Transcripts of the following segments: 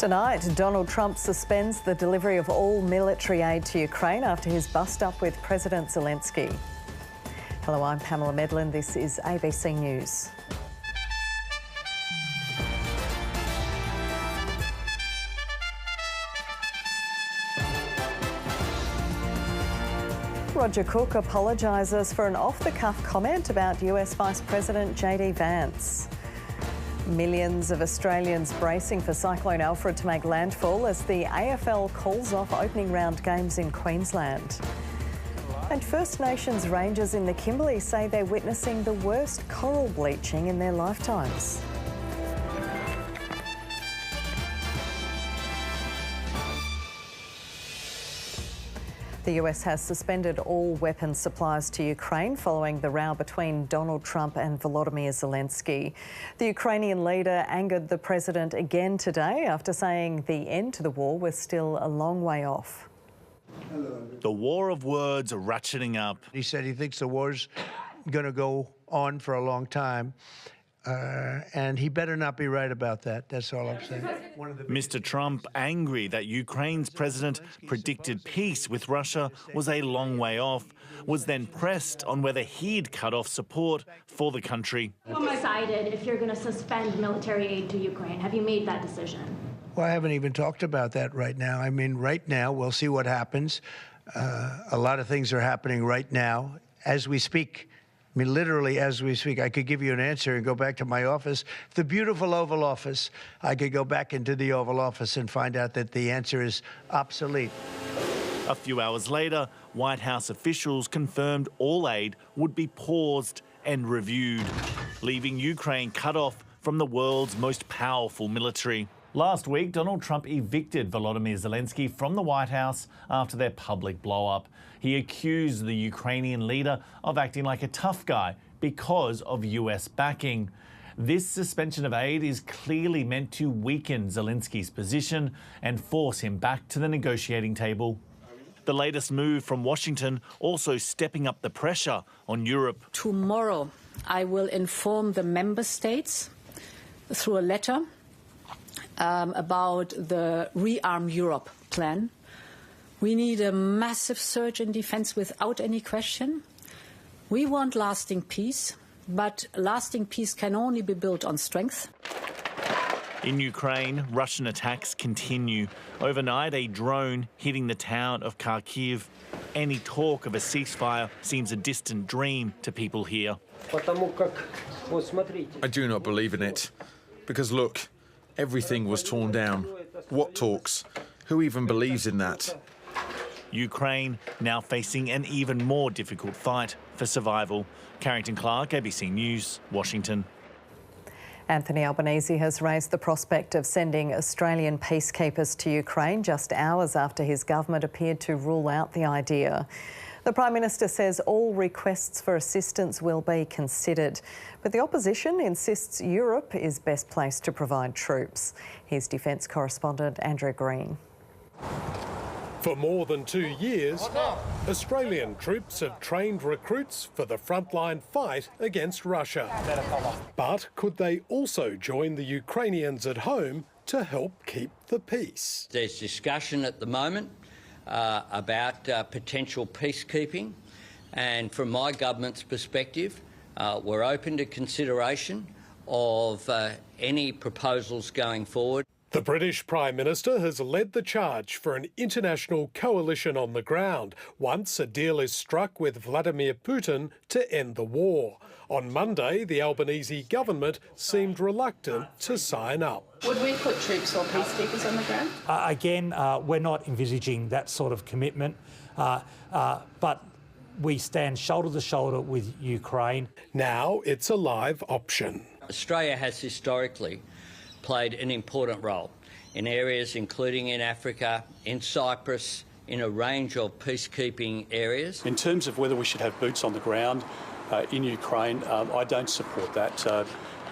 Tonight, Donald Trump suspends the delivery of all military aid to Ukraine after his bust-up with President Zelensky. Hello, I'm Pamela Medlen. This is ABC News. Roger Cook apologises for an off-the-cuff comment about US Vice President JD Vance. Millions of Australians bracing for Cyclone Alfred to make landfall as the AFL calls off opening round games in Queensland. And First Nations rangers in the Kimberley say they're witnessing the worst coral bleaching in their lifetimes. The US has suspended all weapons supplies to Ukraine following the row between Donald Trump and Volodymyr Zelensky. The Ukrainian leader angered the president again today after saying the end to the war was still a long way off. The war of words are ratcheting up. He said he thinks the war's going to go on for a long time. And he better not be right about that. That's all I'm saying. Mr. Trump angry that Ukraine's president predicted peace with Russia was a long way off, was then pressed on whether he'd cut off support for the country. Who decided if you're going to suspend military aid to Ukraine? Have you made that decision? Well, I haven't even talked about that right now. I mean, right now, we'll see what happens. A lot of things are happening right now as we speak. I mean, literally, as we speak, I could give you an answer and go back to my office, the beautiful Oval Office. I could go back into the Oval Office and find out that the answer is obsolete. A few hours later, White House officials confirmed all aid would be paused and reviewed, leaving Ukraine cut off from the world's most powerful military. Last week, Donald Trump evicted Volodymyr Zelensky from the White House after their public blow-up. He accused the Ukrainian leader of acting like a tough guy because of US backing. This suspension of aid is clearly meant to weaken Zelensky's position and force him back to the negotiating table. The latest move from Washington also stepping up the pressure on Europe. Tomorrow, I will inform the member states through a letter about the Rearm Europe plan. We need a massive surge in defence without any question. We want lasting peace, but lasting peace can only be built on strength. In Ukraine, Russian attacks continue. Overnight, a drone hitting the town of Kharkiv. Any talk of a ceasefire seems a distant dream to people here. I do not believe in it, because look, everything was torn down. What talks? Who even believes in that? Ukraine now facing an even more difficult fight for survival. Carrington Clark, ABC News, Washington. Anthony Albanese has raised the prospect of sending Australian peacekeepers to Ukraine just hours after his government appeared to rule out the idea. The Prime Minister says all requests for assistance will be considered, but the opposition insists Europe is best placed to provide troops. Here's Defence correspondent Andrew Green. For more than 2 years, Australian troops have trained recruits for the frontline fight against Russia. But could they also join the Ukrainians at home to help keep the peace? There's discussion at the moment about potential peacekeeping, and from my government's perspective, we're open to consideration of any proposals going forward. The British Prime Minister has led the charge for an international coalition on the ground once a deal is struck with Vladimir Putin to end the war. On Monday, the Albanese government seemed reluctant to sign up. Would we put troops or peacekeepers on the ground? Again, we're not envisaging that sort of commitment, but we stand shoulder to shoulder with Ukraine. Now it's a live option. Australia has historically played an important role in areas including in Africa, in Cyprus, in a range of peacekeeping areas. In terms of whether we should have boots on the ground in Ukraine, I don't support that.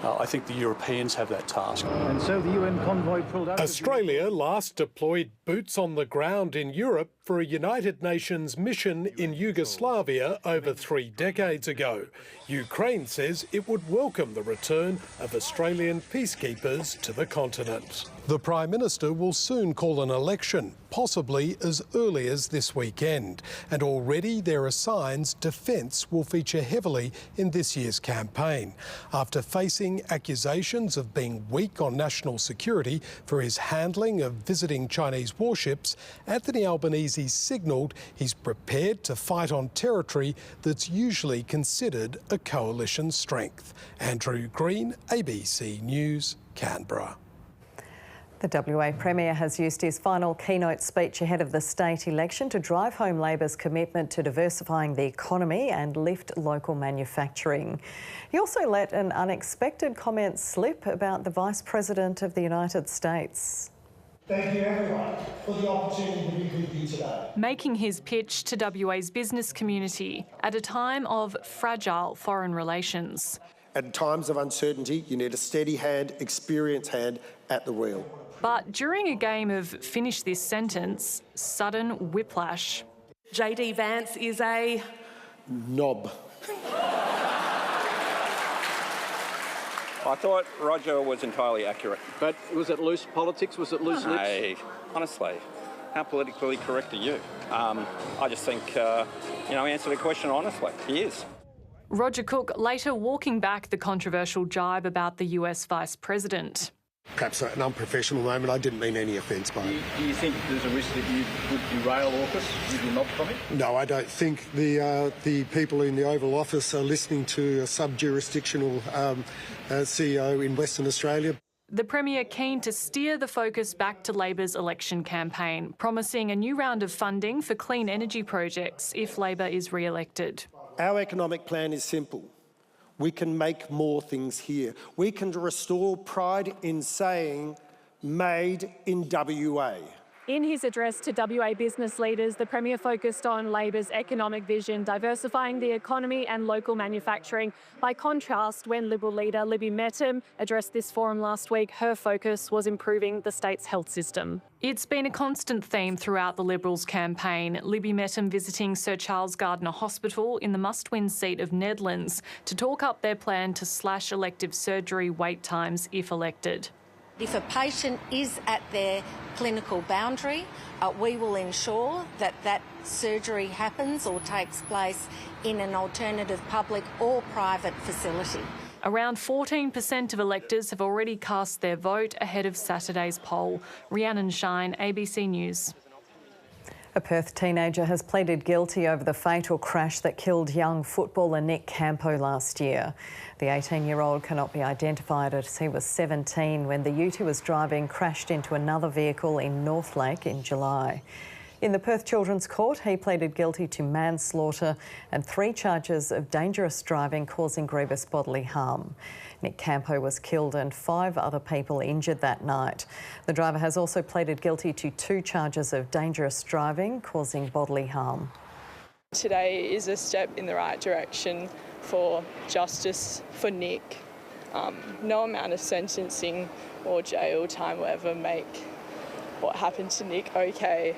I think the Europeans have that task. And so the UN convoy pulled out. Australia last deployed boots on the ground in Europe for a United Nations mission in Yugoslavia over 3 decades ago. Ukraine says it would welcome the return of Australian peacekeepers to the continent. The Prime Minister will soon call an election, possibly as early as this weekend. And already there are signs defence will feature heavily in this year's campaign. After facing accusations of being weak on national security for his handling of visiting Chinese warships, Anthony Albanese signalled he's prepared to fight on territory that's usually considered a coalition strength. Andrew Green, ABC News, Canberra. The WA Premier has used his final keynote speech ahead of the state election to drive home Labor's commitment to diversifying the economy and lift local manufacturing. He also let an unexpected comment slip about the Vice President of the United States. Thank you everyone for the opportunity to be with you today. Making his pitch to WA's business community at a time of fragile foreign relations. At times of uncertainty, you need a steady hand, experienced hand at the wheel. But during a game of finish this sentence, sudden whiplash. JD Vance is a... knob. I thought Roger was entirely accurate. But was it loose politics? Was it loose lips? Hey, honestly, how politically correct are you? I just think, answer the question honestly. He is. Roger Cook later walking back the controversial jibe about the US Vice President. Perhaps an unprofessional moment. I didn't mean any offence by it. Do you think there's a risk that you would derail AUKUS with your knob comment? No, I don't think the people in the Oval Office are listening to a sub-jurisdictional CEO in Western Australia. The Premier keen to steer the focus back to Labor's election campaign, promising a new round of funding for clean energy projects if Labor is re-elected. Our economic plan is simple. We can make more things here. We can restore pride in saying, made in WA. In his address to WA business leaders, the Premier focused on Labor's economic vision, diversifying the economy and local manufacturing. By contrast, when Liberal leader Libby Medlen addressed this forum last week, her focus was improving the state's health system. It's been a constant theme throughout the Liberals' campaign. Libby Medlen visiting Sir Charles Gardner Hospital in the must-win seat of Medlands to talk up their plan to slash elective surgery wait times if elected. If a patient is at their clinical boundary, we will ensure that that surgery happens or takes place in an alternative public or private facility. Around 14% of electors have already cast their vote ahead of Saturday's poll. Rhiannon Shine, ABC News. A Perth teenager has pleaded guilty over the fatal crash that killed young footballer Nick Campo last year. The 18-year-old cannot be identified as he was 17 when the ute he was driving crashed into another vehicle in Northlake in July. In the Perth Children's Court, he pleaded guilty to manslaughter and 3 charges of dangerous driving causing grievous bodily harm. Nick Campo was killed and 5 other people injured that night. The driver has also pleaded guilty to 2 charges of dangerous driving causing bodily harm. Today is a step in the right direction for justice for Nick. No amount of sentencing or jail time will ever make what happened to Nick okay.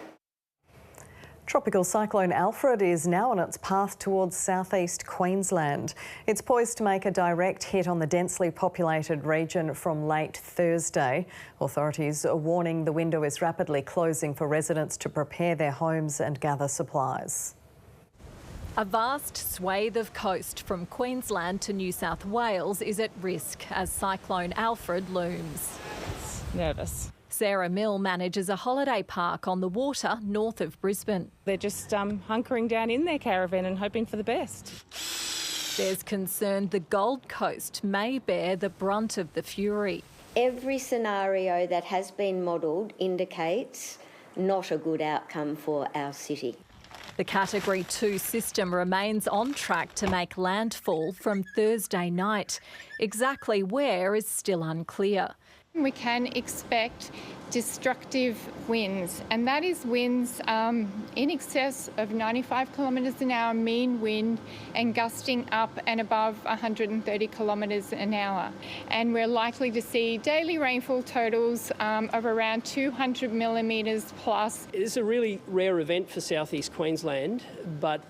Tropical cyclone Alfred is now on its path towards southeast Queensland. It's poised to make a direct hit on the densely populated region from late Thursday. Authorities are warning the window is rapidly closing for residents to prepare their homes and gather supplies. A vast swathe of coast from Queensland to New South Wales is at risk as Cyclone Alfred looms. Nervous. Sarah Mill manages a holiday park on the water north of Brisbane. They're just hunkering down in their caravan and hoping for the best. There's concern the Gold Coast may bear the brunt of the fury. Every scenario that has been modelled indicates not a good outcome for our city. The Category 2 system remains on track to make landfall from Thursday night. Exactly where is still unclear. We can expect destructive winds, and that is winds in excess of 95 kilometres an hour mean wind and gusting up and above 130 kilometres an hour. And we're likely to see daily rainfall totals of around 200 millimetres plus. It's a really rare event for southeast Queensland, but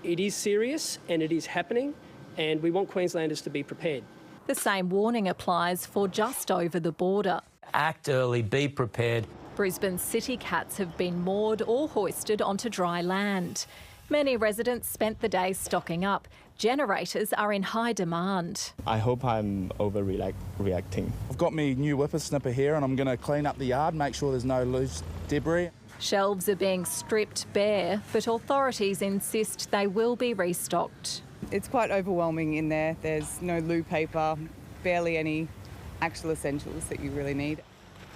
it is serious and it is happening, and we want Queenslanders to be prepared. The same warning applies for just over the border. Act early, be prepared. Brisbane's city cats have been moored or hoisted onto dry land. Many residents spent the day stocking up. Generators are in high demand. I hope I'm overreacting. I've got me new whippersnapper here and I'm going to clean up the yard, make sure there's no loose debris. Shelves are being stripped bare, but authorities insist they will be restocked. It's quite overwhelming in there. There's no loo paper, barely any actual essentials that you really need.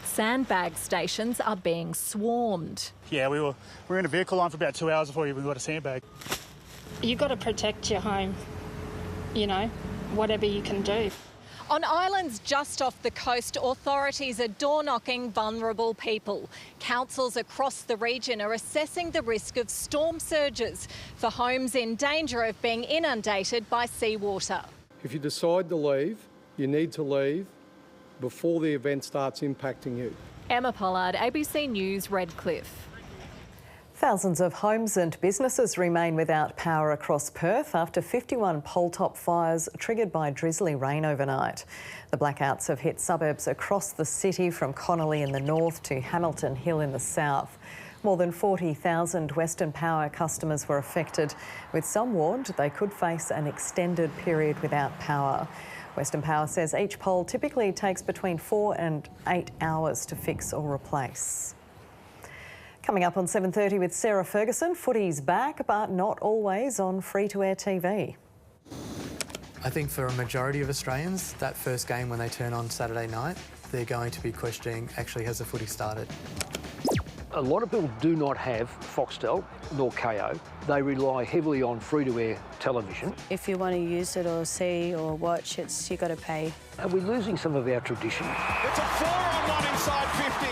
Sandbag stations are being swarmed. Yeah, we were in a vehicle line for about 2 hours before we even got a sandbag. You've got to protect your home, you know, whatever you can do. On islands just off the coast, authorities are door-knocking vulnerable people. Councils across the region are assessing the risk of storm surges for homes in danger of being inundated by seawater. If you decide to leave, you need to leave before the event starts impacting you. Emma Pollard, ABC News, Redcliffe. Thousands of homes and businesses remain without power across Perth after 51 pole-top fires triggered by drizzly rain overnight. The blackouts have hit suburbs across the city from Connolly in the north to Hamilton Hill in the south. More than 40,000 Western Power customers were affected, with some warned they could face an extended period without power. Western Power says each pole typically takes between 4 and 8 hours to fix or replace. Coming up on 7:30 with Sarah Ferguson, footy's back, but not always on free-to-air TV. I think for a majority of Australians, that first game when they turn on Saturday night, they're going to be questioning, actually, has the footy started? A lot of people do not have Foxtel nor KO. They rely heavily on free-to-air television. If you want to use it or see or watch, you've got to pay. Are we losing some of our tradition? It's a 4-on-1 inside 50.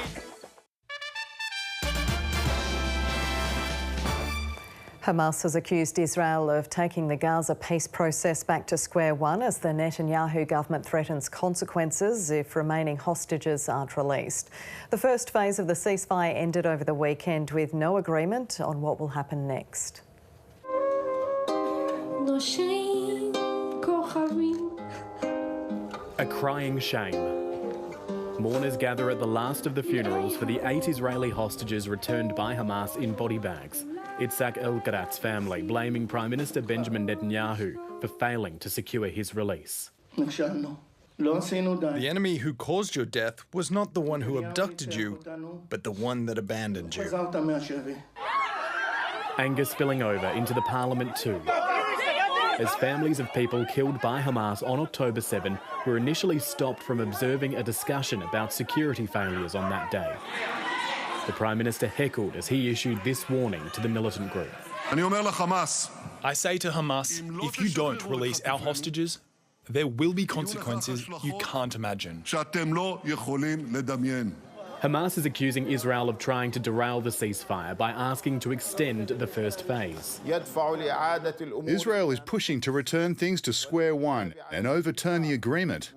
Hamas has accused Israel of taking the Gaza peace process back to square one as the Netanyahu government threatens consequences if remaining hostages aren't released. The first phase of the ceasefire ended over the weekend with no agreement on what will happen next. A crying shame. Mourners gather at the last of the funerals for the 8 Israeli hostages returned by Hamas in body bags. Itzhak El-Garat's family blaming Prime Minister Benjamin Netanyahu for failing to secure his release. The enemy who caused your death was not the one who abducted you, but the one that abandoned you. Anger spilling over into the parliament too, as families of people killed by Hamas on October 7 were initially stopped from observing a discussion about security failures on that day. The Prime Minister heckled as he issued this warning to the militant group. I say to Hamas, if you don't release our hostages, there will be consequences you can't imagine. Hamas is accusing Israel of trying to derail the ceasefire by asking to extend the first phase. Israel is pushing to return things to square one and overturn the agreement.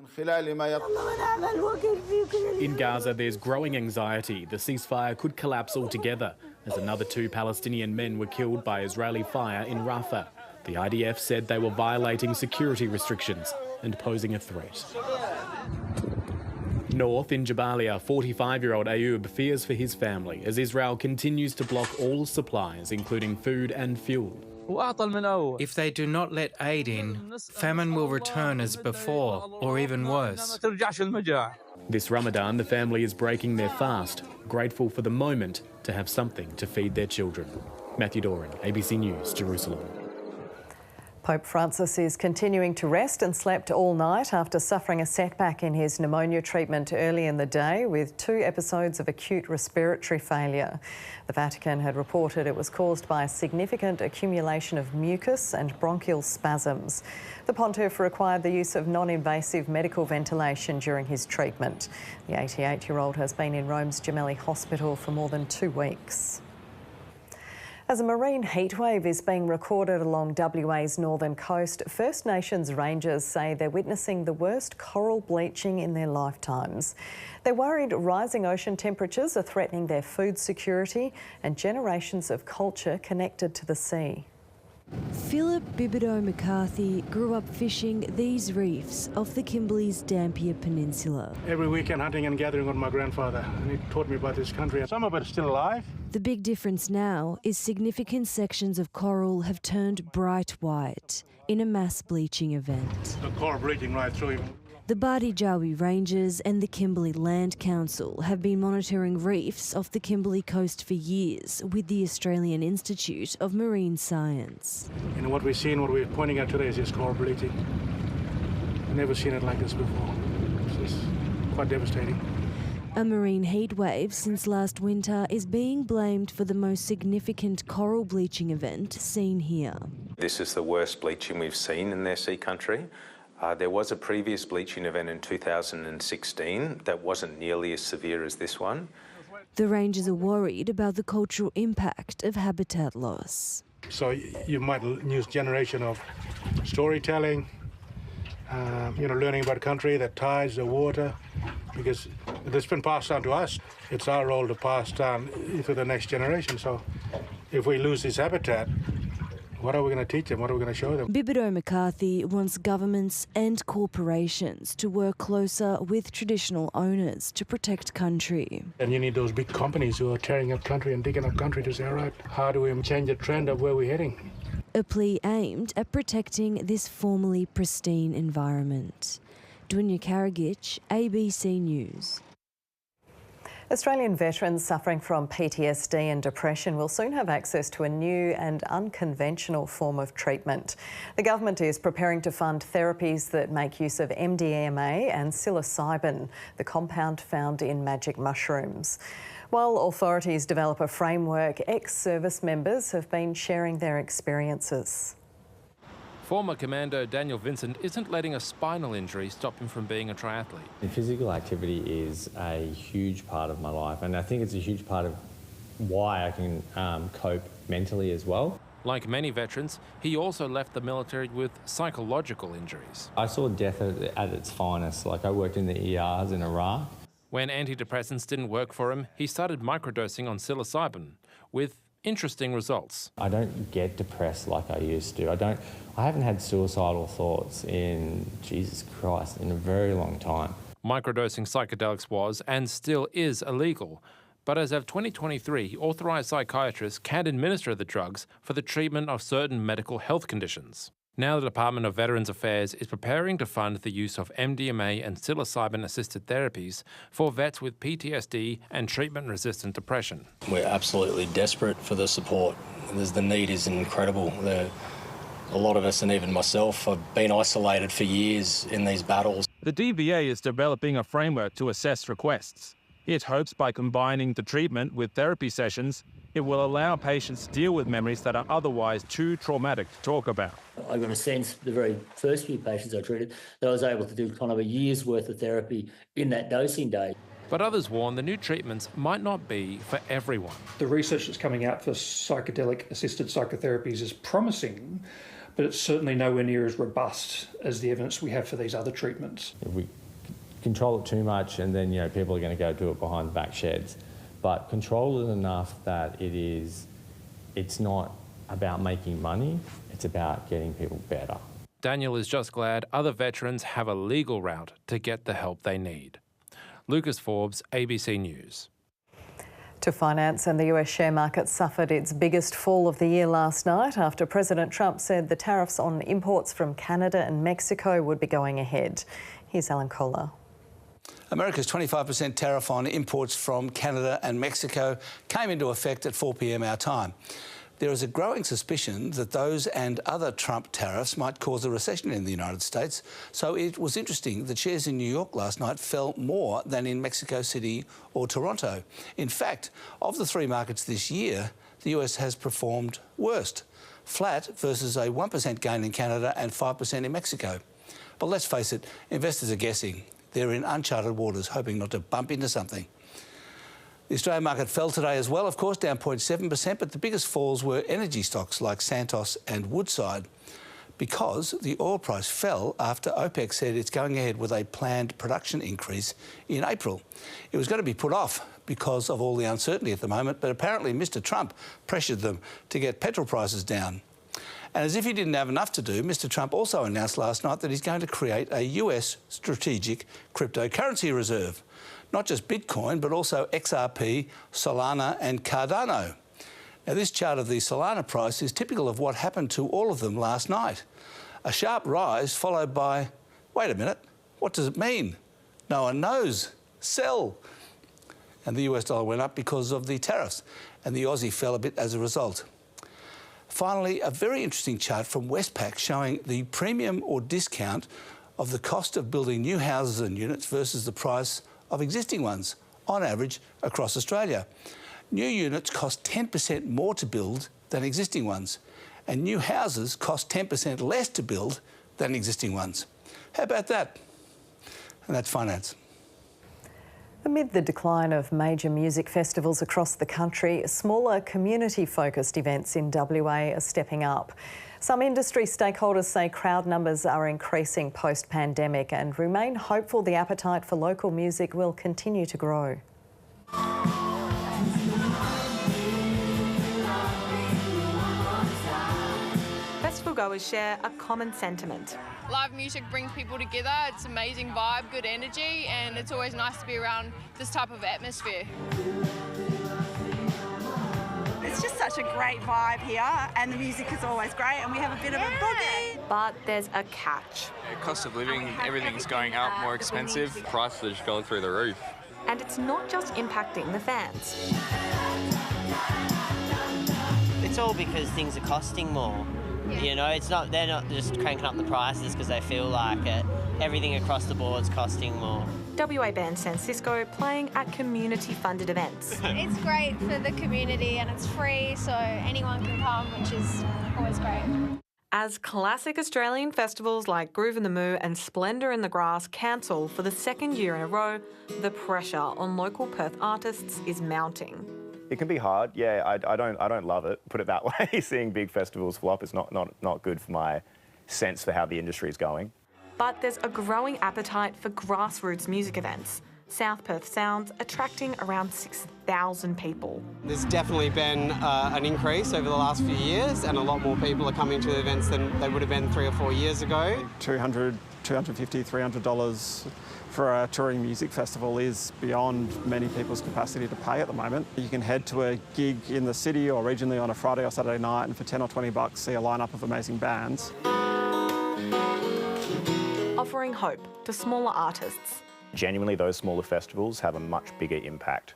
In Gaza, there's growing anxiety the ceasefire could collapse altogether, as another 2 Palestinian men were killed by Israeli fire in Rafah. The IDF said they were violating security restrictions and posing a threat. North in Jabalia, 45-year-old Ayub fears for his family as Israel continues to block all supplies, including food and fuel. If they do not let aid in, famine will return as before, or even worse. This Ramadan, the family is breaking their fast, grateful for the moment to have something to feed their children. Matthew Doran, ABC News, Jerusalem. Pope Francis is continuing to rest and slept all night after suffering a setback in his pneumonia treatment early in the day with 2 episodes of acute respiratory failure. The Vatican had reported it was caused by a significant accumulation of mucus and bronchial spasms. The pontiff required the use of non-invasive medical ventilation during his treatment. The 88-year-old has been in Rome's Gemelli Hospital for more than 2 weeks. As a marine heatwave is being recorded along WA's northern coast, First Nations rangers say they're witnessing the worst coral bleaching in their lifetimes. They're worried rising ocean temperatures are threatening their food security and generations of culture connected to the sea. Philip Bibido McCarthy grew up fishing these reefs off the Kimberley's Dampier Peninsula. Every weekend hunting and gathering with my grandfather, and he taught me about this country. Some of it is still alive. The big difference now is significant sections of coral have turned bright white in a mass bleaching event. The coral bleaching right through. The Bardijawi Rangers and the Kimberley Land Council have been monitoring reefs off the Kimberley coast for years with the Australian Institute of Marine Science. You know, what we've seen, what we're pointing at today is just coral bleaching. I've never seen it like this before. It's just quite devastating. A marine heatwave since last winter is being blamed for the most significant coral bleaching event seen here. This is the worst bleaching we've seen in their sea country. There was a previous bleaching event in 2016 that wasn't nearly as severe as this one. The rangers are worried about the cultural impact of habitat loss. So you might lose a generation of storytelling, learning about country, the tides, the water, because it's been passed down to us. It's our role to pass down to the next generation. So if we lose this habitat, what are we going to teach them? What are we going to show them? Bibido McCarthy wants governments and corporations to work closer with traditional owners to protect country. And you need those big companies who are tearing up country and digging up country to say, all right, how do we change the trend of where we're heading? A plea aimed at protecting this formerly pristine environment. Dunya Karagic, ABC News. Australian veterans suffering from PTSD and depression will soon have access to a new and unconventional form of treatment. The government is preparing to fund therapies that make use of MDMA and psilocybin, the compound found in magic mushrooms. While authorities develop a framework, ex-service members have been sharing their experiences. Former Commando Daniel Vincent isn't letting a spinal injury stop him from being a triathlete. Physical activity is a huge part of my life, and I think it's a huge part of why I can cope mentally as well. Like many veterans, he also left the military with psychological injuries. I saw death at its finest. Like, I worked in the ERs in Iraq. When antidepressants didn't work for him, he started microdosing on psilocybin with interesting results. I don't get depressed like I used to. I haven't had suicidal thoughts in, Jesus Christ, in a very long time. Microdosing psychedelics was and still is illegal, but as of 2023, authorised psychiatrists can administer the drugs for the treatment of certain medical health conditions. Now the Department of Veterans Affairs is preparing to fund the use of MDMA and psilocybin-assisted therapies for vets with PTSD and treatment-resistant depression. We're absolutely desperate for the support. The need is incredible. A lot of us, and even myself, have been isolated for years in these battles. The DVA is developing a framework to assess requests. It hopes by combining the treatment with therapy sessions, it will allow patients to deal with memories that are otherwise too traumatic to talk about. I got a sense the very first few patients I treated that I was able to do kind of a year's worth of therapy in that dosing day. But others warn the new treatments might not be for everyone. The research that's coming out for psychedelic-assisted psychotherapies is promising, but it's certainly nowhere near as robust as the evidence we have for these other treatments. If we control it too much, and then people are going to go do it behind back sheds. But control it enough that it's not about making money, it's about getting people better. Daniel is just glad other veterans have a legal route to get the help they need. Lucas Forbes, ABC News. To finance, and the US share market suffered its biggest fall of the year last night after President Trump said the tariffs on imports from Canada and Mexico would be going ahead. Here's Alan Kohler. America's 25% tariff on imports from Canada and Mexico came into effect at 4 p.m. our time. There is a growing suspicion that those and other Trump tariffs might cause a recession in the United States, so it was interesting that shares in New York last night fell more than in Mexico City or Toronto. In fact, of the three markets this year, the US has performed worst, flat versus a 1% gain in Canada and 5% in Mexico. But let's face it, investors are guessing. They're in uncharted waters, hoping not to bump into something. The Australian market fell today as well, of course, down 0.7%, but the biggest falls were energy stocks like Santos and Woodside, because the oil price fell after OPEC said it's going ahead with a planned production increase in April. It was going to be put off because of all the uncertainty at the moment, but apparently Mr. Trump pressured them to get petrol prices down. And as if he didn't have enough to do, Mr. Trump also announced last night that he's going to create a US strategic cryptocurrency reserve. Not just Bitcoin, but also XRP, Solana and Cardano. Now, this chart of the Solana price is typical of what happened to all of them last night. A sharp rise followed by, wait a minute, what does it mean? No one knows. Sell. And the US dollar went up because of the tariffs, and the Aussie fell a bit as a result. Finally, a very interesting chart from Westpac showing the premium or discount of the cost of building new houses and units versus the price of existing ones, on average, across Australia. New units cost 10% more to build than existing ones, and new houses cost 10% less to build than existing ones. How about that? And that's finance. Amid the decline of major music festivals across the country, smaller community-focused events in WA are stepping up. Some industry stakeholders say crowd numbers are increasing post-pandemic and remain hopeful the appetite for local music will continue to grow. Festival goers share a common sentiment. Live music brings people together, it's amazing vibe, good energy, and it's always nice to be around this type of atmosphere. It's just such a great vibe here, and the music is always great, and we have a bit of a boogie. But there's a catch. The cost of living, everything's going up, more expensive. Prices are just going through the roof. And it's not just impacting the fans. It's all because things are costing more. Yeah. You know, they're not just cranking up the prices because they feel like it. Everything across the board's costing more. WA band San Cisco playing at community-funded events. It's great for the community and it's free, so anyone can come, which is always great. As classic Australian festivals like Groove in the Moo and Splendour in the Grass cancel for the second year in a row, the pressure on local Perth artists is mounting. It can be hard, yeah. I don't love it, put it that way. Seeing big festivals flop is not good for my sense for how the industry is going. But there's a growing appetite for grassroots music events. South Perth Sounds attracting around 6,000 people. There's definitely been an increase over the last few years, and a lot more people are coming to the events than they would have been 3 or 4 years ago. $200, $250, $300 for a touring music festival is beyond many people's capacity to pay at the moment. You can head to a gig in the city or regionally on a Friday or Saturday night and for 10 or 20 bucks see a lineup of amazing bands. Offering hope to smaller artists. Genuinely, those smaller festivals have a much bigger impact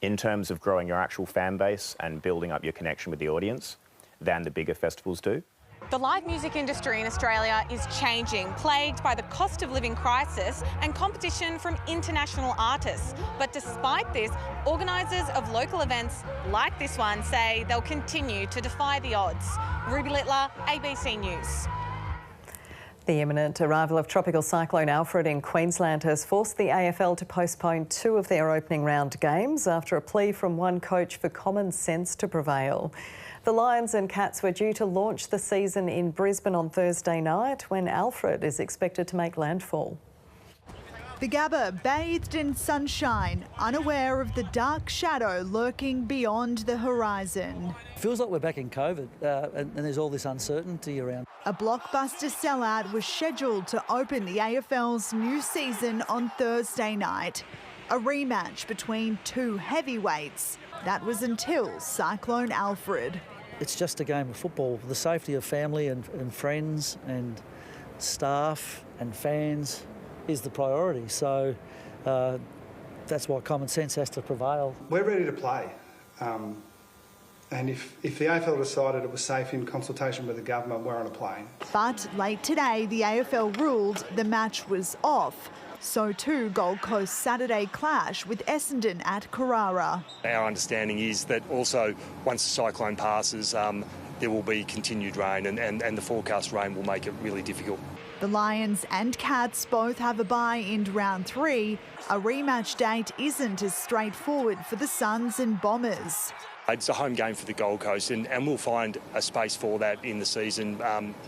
in terms of growing your actual fan base and building up your connection with the audience than the bigger festivals do. The live music industry in Australia is changing, plagued by the cost of living crisis and competition from international artists. But despite this, organisers of local events like this one say they'll continue to defy the odds. Ruby Littler, ABC News. The imminent arrival of Tropical Cyclone Alfred in Queensland has forced the AFL to postpone 2 of their opening round games after a plea from one coach for common sense to prevail. The Lions and Cats were due to launch the season in Brisbane on Thursday night when Alfred is expected to make landfall. The Gabba bathed in sunshine, unaware of the dark shadow lurking beyond the horizon. Feels like we're back in COVID and there's all this uncertainty around. A blockbuster sellout was scheduled to open the AFL's new season on Thursday night. A rematch between 2 heavyweights. That was until Cyclone Alfred. It's just a game of football. The safety of family and friends and staff and fans is the priority. So that's why common sense has to prevail. We're ready to play. And if the AFL decided it was safe in consultation with the government, we're on a plane. But late today, the AFL ruled the match was off. So too Gold Coast's Saturday clash with Essendon at Carrara. Our understanding is that also once the cyclone passes, there will be continued rain and the forecast rain will make it really difficult. The Lions and Cats both have a bye in round 3. A rematch date isn't as straightforward for the Suns and Bombers. It's a home game for the Gold Coast and we'll find a space for that in the season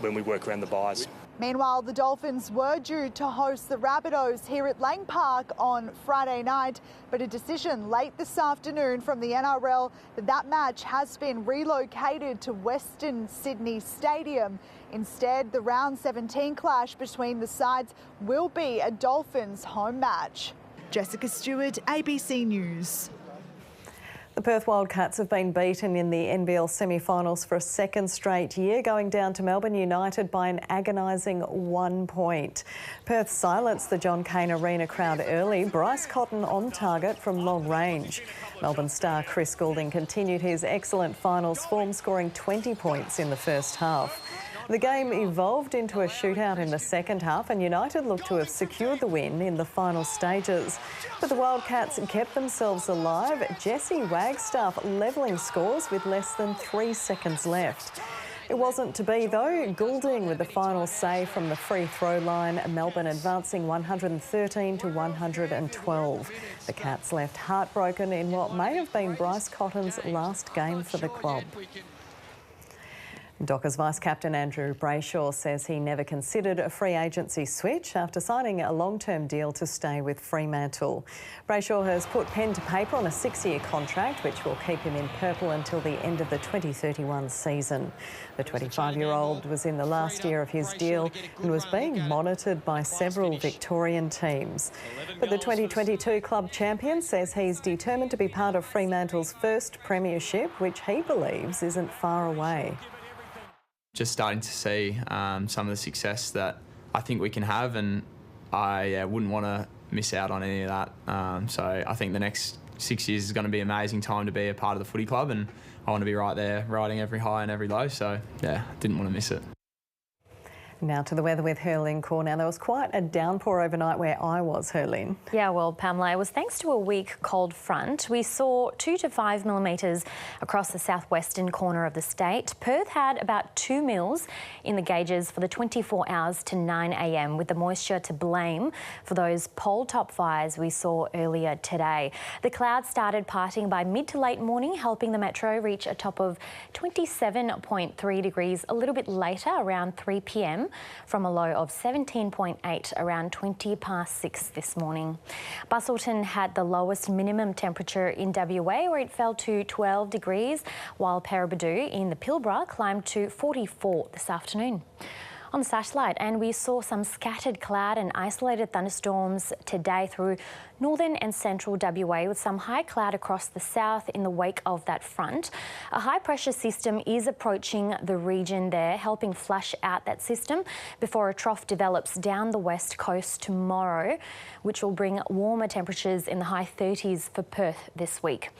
when we work around the byes. Meanwhile, the Dolphins were due to host the Rabbitohs here at Lang Park on Friday night, but a decision late this afternoon from the NRL that match has been relocated to Western Sydney Stadium. Instead, the round 17 clash between the sides will be a Dolphins home match. Jessica Stewart, ABC News. The Perth Wildcats have been beaten in the NBL semi-finals for a second straight year, going down to Melbourne United by an agonising 1 point. Perth silenced the John Cain Arena crowd early. Bryce Cotton on target from long range. Melbourne star Chris Goulding continued his excellent finals form, scoring 20 points in the first half. The game evolved into a shootout in the second half and United looked to have secured the win in the final stages. But the Wildcats kept themselves alive, Jesse Wagstaff levelling scores with less than 3 seconds left. It wasn't to be though, Goulding with the final say from the free throw line, Melbourne advancing 113 to 112. The Cats left heartbroken in what may have been Bryce Cotton's last game for the club. Dockers Vice-Captain Andrew Brayshaw says he never considered a free agency switch after signing a long-term deal to stay with Fremantle. Brayshaw has put pen to paper on a 6-year contract which will keep him in purple until the end of the 2031 season. The 25-year-old was in the last year of his deal and was being monitored by several Victorian teams. But the 2022 club champion says he's determined to be part of Fremantle's first premiership, which he believes isn't far away. Just starting to see some of the success that I think we can have, and I wouldn't want to miss out on any of that. So I think the next 6 years is going to be an amazing time to be a part of the footy club, and I want to be right there riding every high and every low. So yeah, didn't want to miss it. Now to the weather with Herlyn. Kaur. Now, there was quite a downpour overnight where I was, Herlyn. Yeah, well, Pamela, it was thanks to a weak cold front. We saw 2 to 5 millimetres across the southwestern corner of the state. Perth had about 2 mils in the gauges for the 24 hours to 9 a.m, with the moisture to blame for those pole top fires we saw earlier today. The clouds started parting by mid to late morning, helping the metro reach a top of 27.3 degrees a little bit later, around 3 p.m. from a low of 17.8 around 20 past 6 this morning. Busselton had the lowest minimum temperature in WA, where it fell to 12 degrees, while Paraburdoo in the Pilbara climbed to 44 this afternoon. On the satellite, and we saw some scattered cloud and isolated thunderstorms today through northern and central WA, with some high cloud across the south in the wake of that front. A high pressure system is approaching the region there, helping flush out that system before a trough develops down the west coast tomorrow, which will bring warmer temperatures in the high 30s for Perth this week.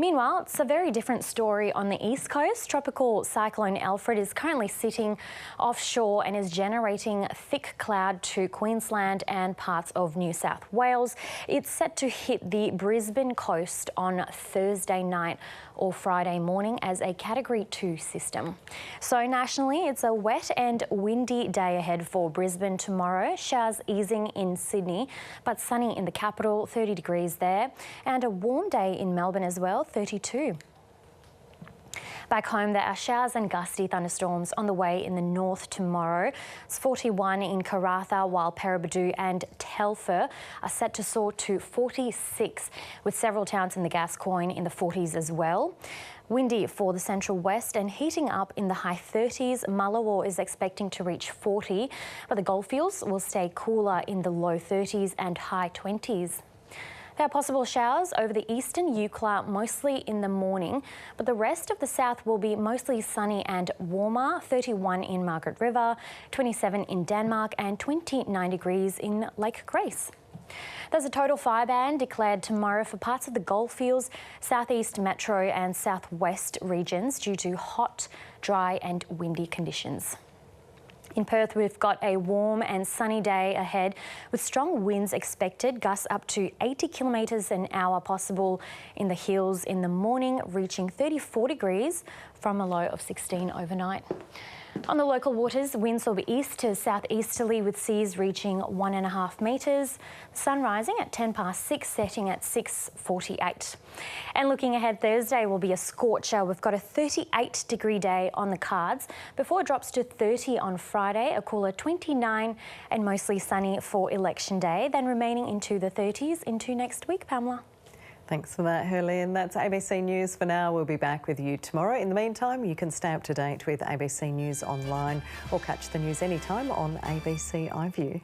Meanwhile, it's a very different story on the east coast. Tropical cyclone Alfred is currently sitting offshore and is generating thick cloud to Queensland and parts of New South Wales. It's set to hit the Brisbane coast on Thursday night or Friday morning as a Category 2 system. So nationally, it's a wet and windy day ahead for Brisbane tomorrow. Showers easing in Sydney, but sunny in the capital, 30 degrees there, and a warm day in Melbourne as well, 32. Back home, there are showers and gusty thunderstorms on the way in the north tomorrow. It's 41 in Karratha, while Paraburdoo and Telfer are set to soar to 46, with several towns in the Gascoyne in the 40s as well. Windy for the central west and heating up in the high 30s. Mullawa is expecting to reach 40, but the Goldfields will stay cooler in the low 30s and high 20s. There are possible showers over the eastern Eucla, mostly in the morning, but the rest of the south will be mostly sunny and warmer, 31 in Margaret River, 27 in Denmark and 29 degrees in Lake Grace. There's a total fire ban declared tomorrow for parts of the Goldfields, southeast metro and southwest regions due to hot, dry and windy conditions. In Perth, we've got a warm and sunny day ahead with strong winds expected, gusts up to 80 kilometres an hour possible in the hills in the morning, reaching 34 degrees from a low of 16 overnight. On the local waters, winds will be east to southeasterly with seas reaching 1.5 metres. The sun rising at 6:10, setting at 6:48. And looking ahead, Thursday will be a scorcher. We've got a 38-degree day on the cards before it drops to 30 on Friday, a cooler 29 and mostly sunny for election day, then remaining into the 30s into next week, Pamela. Thanks for that, Herlyn. That's ABC News for now. We'll be back with you tomorrow. In the meantime, you can stay up to date with ABC News online or catch the news anytime on ABC iView.